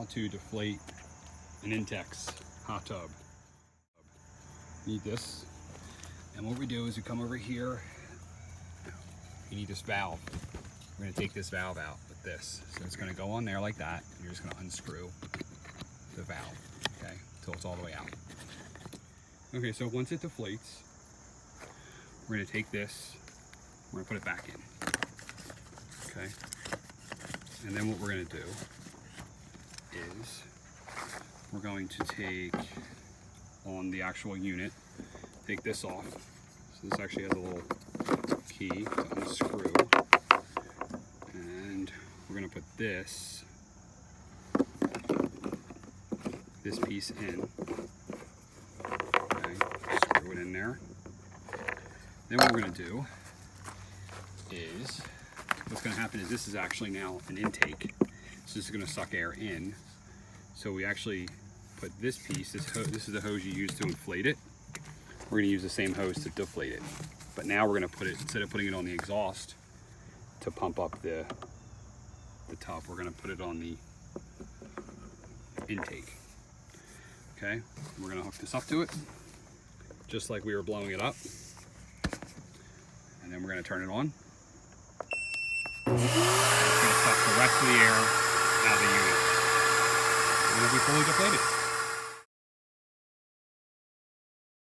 how to deflate an Intex hot tub. You need this, and what we do is we come over here. You need this valve. We're going to take this valve out with this. So it's going to go on there like that, and you're just going to unscrew the valve, okay, until it's all the way out. Okay, so once it deflates, we're going to take this, we're going to put it back in, okay? And then what we're going to do is we're going to take on the actual unit, take this off. So this actually has a little key to unscrew. And we're going to put this piece in. Okay, screw it in there. Then what we're going to do is, what's going to happen is this is actually now an intake. So this is going to suck air in. So we actually put this piece, this is the hose you use to inflate it. We're going to use the same hose to deflate it. But now we're going to put it, instead of putting it on the exhaust to pump up the tub, we're going to put it on the intake. Okay, we're going to hook this up to it, just like we were blowing it up. And then we're going to turn it on. It's going to suck the rest of the air out of the unit. And it'll be fully deflated.